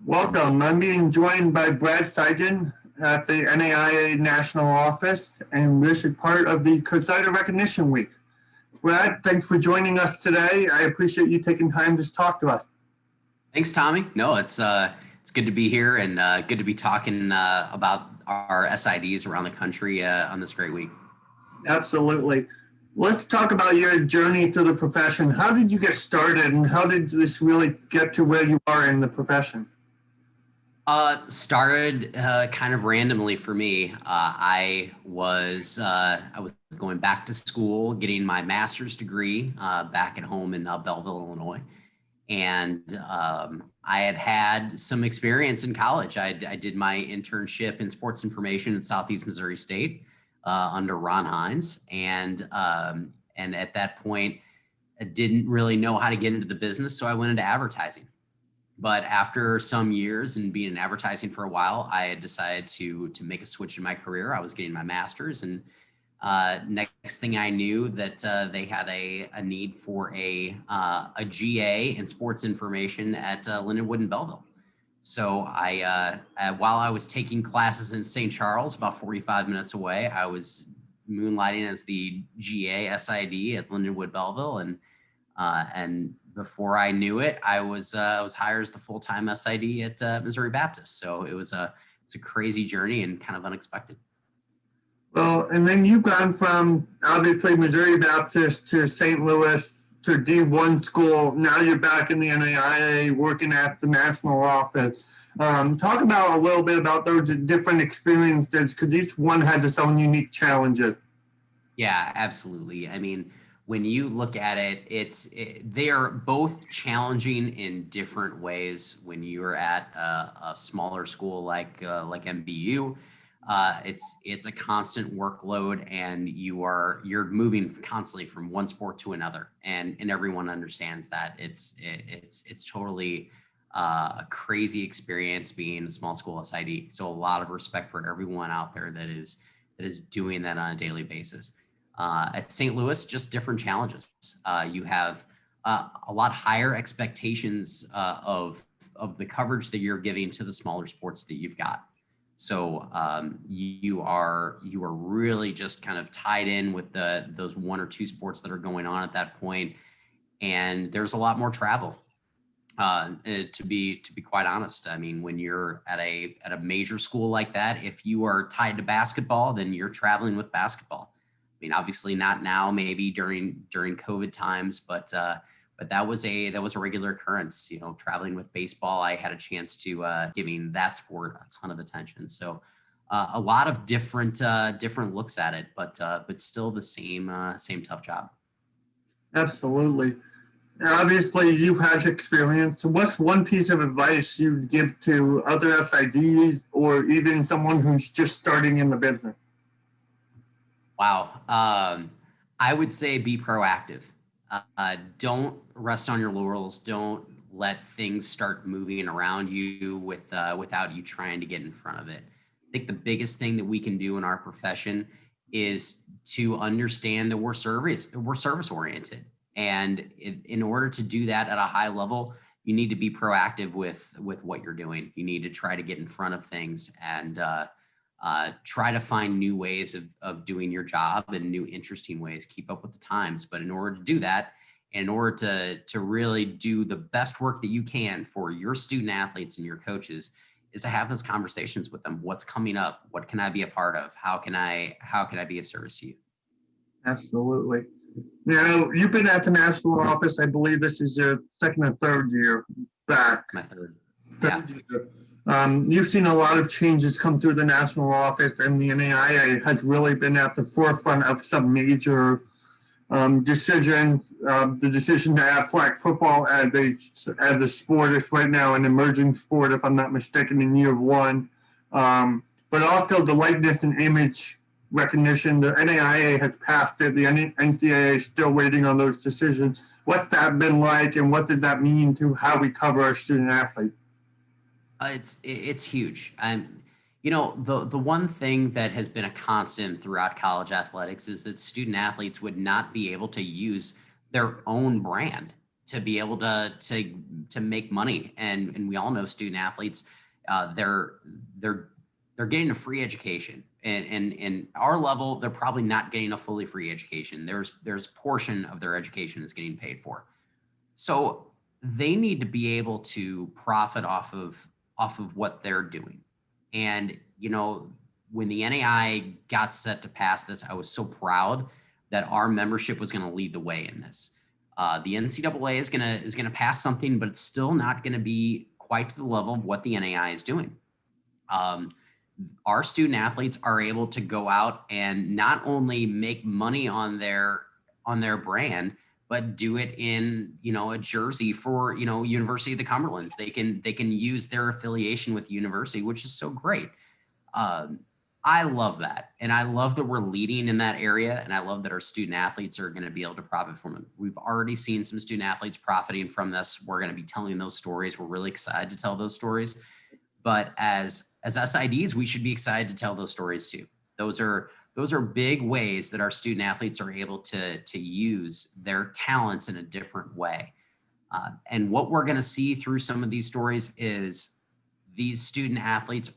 Welcome. I'm being joined by Brad Cygan at the NAIA National Office, and this is part of the CoSIDA Recognition Week. Brad, thanks for joining us today. I appreciate you taking time to talk to us. Thanks, Tommy. No, it's good to be here and good to be talking about our SIDs around the country on this great week. Absolutely. Let's talk about your journey to the profession. How did you get started, and how did this really get to where you are in the profession? Started kind of randomly for me. I was going back to school, getting my master's degree back at home in Belleville, Illinois, and I had some experience in college. I did my internship in sports information at Southeast Missouri State under Ron Hines, and at that point, I didn't really know how to get into the business, so I went into advertising. But after some years and being in advertising for a while, I had decided to make a switch in my career. I was getting my master's, and next thing I knew that they had a need for a GA in sports information at Lindenwood in Belleville. So while I was taking classes in St. Charles, about 45 minutes away, I was moonlighting as the GA SID at Lindenwood Belleville, and before I knew it, I was hired as the full-time SID at Missouri Baptist. So it's a crazy journey and kind of unexpected. Well, and then you've gone from obviously Missouri Baptist to St. Louis to D1 school. Now you're back in the NAIA working at the national office. Talk about a little bit about those different experiences, because each one has its own unique challenges. Yeah, absolutely. I mean, when you look at it, they are both challenging in different ways. When you're at a smaller school like MBU, it's a constant workload, and you're moving constantly from one sport to another, and everyone understands that. It's totally a crazy experience being a small school SID. So a lot of respect for everyone out there that is doing that on a daily basis. At St. Louis, just different challenges. You have a lot higher expectations of the coverage that you're giving to the smaller sports that you've got. So you are really just kind of tied in with those one or two sports that are going on at that point, and there's a lot more travel. To be quite honest, I mean, when you're at a major school like that, if you are tied to basketball, then you're traveling with basketball. I mean, obviously not now, maybe during COVID times, but that was a regular occurrence. You know, traveling with baseball, I had a chance to giving that sport a ton of attention. So a lot of different looks at it, but still the same tough job. Absolutely. Obviously, you've had experience. What's one piece of advice you'd give to other SIDs or even someone who's just starting in the business? Wow. I would say be proactive. Don't rest on your laurels. Don't let things start moving around you without you trying to get in front of it. I think the biggest thing that we can do in our profession is to understand that we're service oriented. And in order to do that at a high level, you need to be proactive with what you're doing. You need to try to get in front of things and try to find new ways of doing your job and new interesting ways, keep up with the times. But in order to do that, in order to really do the best work that you can for your student athletes and your coaches, is to have those conversations with them. What's coming up? What can I be a part of? How can I be of service to you? Absolutely. Now, you've been at the national office. I believe this is your second or third year back. My third. Yeah. You've seen a lot of changes come through the national office, and the NAIA has really been at the forefront of some major decisions. The decision to add flag football as a sport is right now an emerging sport, if I'm not mistaken, in year one. But also the likeness and image recognition. The NAIA has passed it. The NCAA is still waiting on those decisions. What's that been like, and what does that mean to how we cover our student athletes? It's huge. You know, the one thing that has been a constant throughout college athletics is that student athletes would not be able to use their own brand. to be able to make money. And we all know student athletes, they're getting a free education. And our level, they're probably not getting a fully free education. There's portion of their education is getting paid for. So they need to be able to profit off of what they're doing. And, you know, when the NAIA got set to pass this, I was so proud that our membership was going to lead the way in this. The NCAA is gonna pass something, but it's still not going to be quite to the level of what the NAIA is doing. Our student athletes are able to go out and not only make money on their brand, but do it in, you know, a jersey for, you know, University of the Cumberlands. They can use their affiliation with the university, which is so great. I love that. And I love that we're leading in that area. And I love that our student athletes are going to be able to profit from it. We've already seen some student athletes profiting from this. We're going to be telling those stories. We're really excited to tell those stories. But as SIDs, we should be excited to tell those stories too. Those are big ways that our student athletes are able to use their talents in a different way. And what we're going to see through some of these stories is these student athletes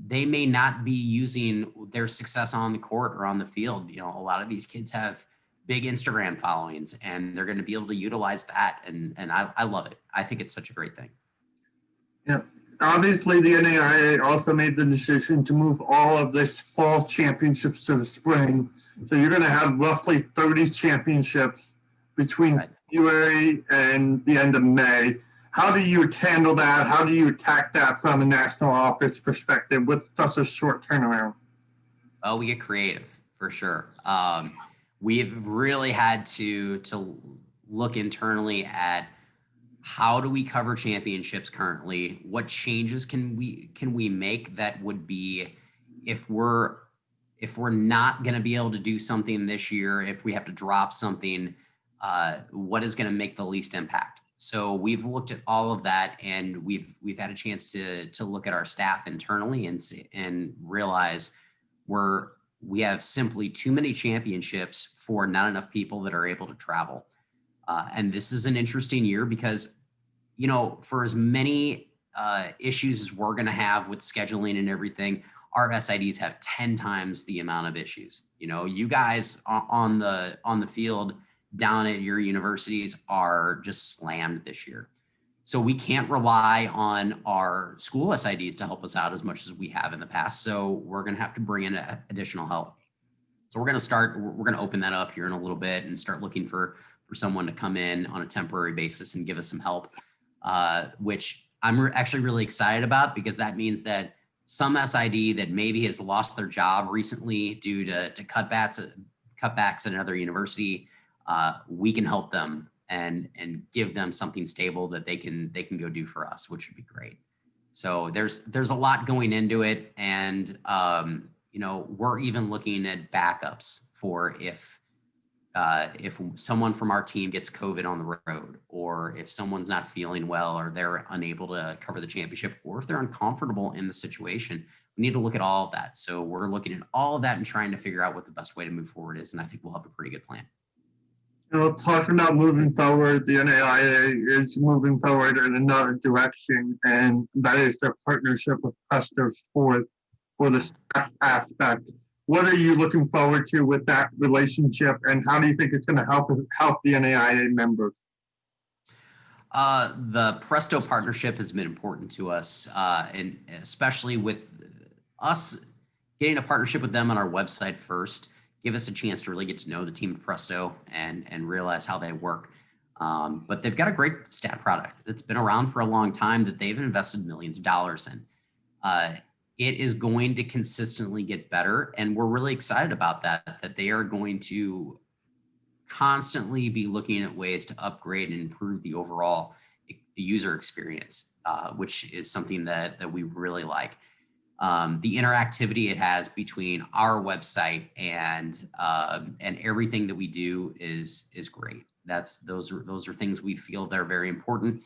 they may not be using their success on the court or on the field. You know, a lot of these kids have big Instagram followings, and they're going to be able to utilize that. And I love it. I think it's such a great thing. Yeah. Obviously, the NAIA also made the decision to move all of this fall championships to the spring. So you're going to have roughly 30 championships between February and the end of May. How do you handle that? How do you attack that from a national office perspective with such a short turnaround? Oh, we get creative for sure. We've really had to look internally at how do we cover championships currently? What changes can we make that would be, if we're not going to be able to do something this year, if we have to drop something, what is going to make the least impact? So we've looked at all of that, and we've had a chance to look at our staff internally and realize we have simply too many championships for not enough people that are able to travel. And this is an interesting year because, you know, for as many issues as we're going to have with scheduling and everything, our SIDs have 10 times the amount of issues. You know, you guys on the field down at your universities are just slammed this year. So we can't rely on our school SIDs to help us out as much as we have in the past. So we're going to have to bring in additional help. So we're going to open that up here in a little bit and start looking for someone to come in on a temporary basis and give us some help, which I'm actually really excited about, because that means that some SID that maybe has lost their job recently due to cutbacks at another university, we can help them and give them something stable that they can go do for us, which would be great. So there's a lot going into it, and you know, we're even looking at backups for if someone from our team gets COVID on the road, or if someone's not feeling well, or they're unable to cover the championship, or if they're uncomfortable in the situation. We need to look at all of that. So we're looking at all of that and trying to figure out what the best way to move forward is. And I think we'll have a pretty good plan. You know, talking about moving forward, the NAIA is moving forward in another direction, and that is their partnership with PrestoSports for the staff aspect. What are you looking forward to with that relationship, and how do you think it's going to help the NAIA members? The Presto Partnership has been important to us, and especially with us getting a partnership with them on our website first, give us a chance to really get to know the team at Presto and realize how they work. But they've got a great stat product that's been around for a long time that they've invested millions of dollars in. It is going to consistently get better, and we're really excited about that they are going to constantly be looking at ways to upgrade and improve the overall user experience, which is something that we really like. The interactivity it has between our website and everything that we do is great. Those are things we feel that are very important.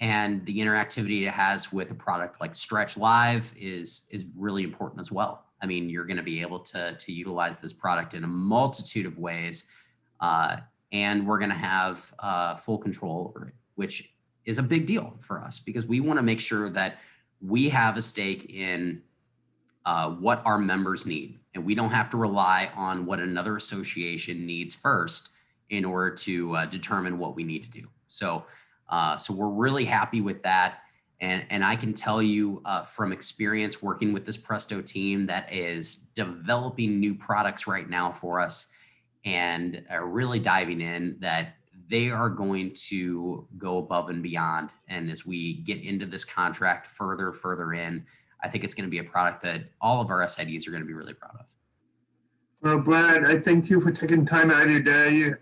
And the interactivity it has with a product like Stretch Live is really important as well. I mean, you're going to be able to utilize this product in a multitude of ways. and we're going to have full control over it, which is a big deal for us because we want to make sure that we have a stake in what our members need. And we don't have to rely on what another association needs first in order to determine what we need to do. So, so we're really happy with that. And I can tell you from experience working with this Presto team that is developing new products right now for us and really diving in, that they are going to go above and beyond. And as we get into this contract further in, I think it's going to be a product that all of our SIDs are going to be really proud of. Well, Brad, I thank you for taking time out of your day.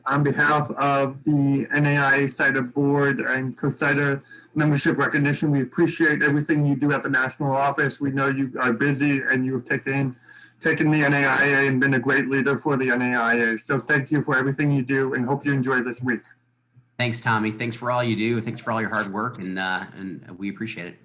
On behalf of the NAIA CoSIDA board and CoSIDA membership recognition, we appreciate everything you do at the national office. We know you are busy and you've taken the NAIA and been a great leader for the NAIA. So thank you for everything you do and hope you enjoy this week. Thanks, Tommy. Thanks for all you do. Thanks for all your hard work, and we appreciate it.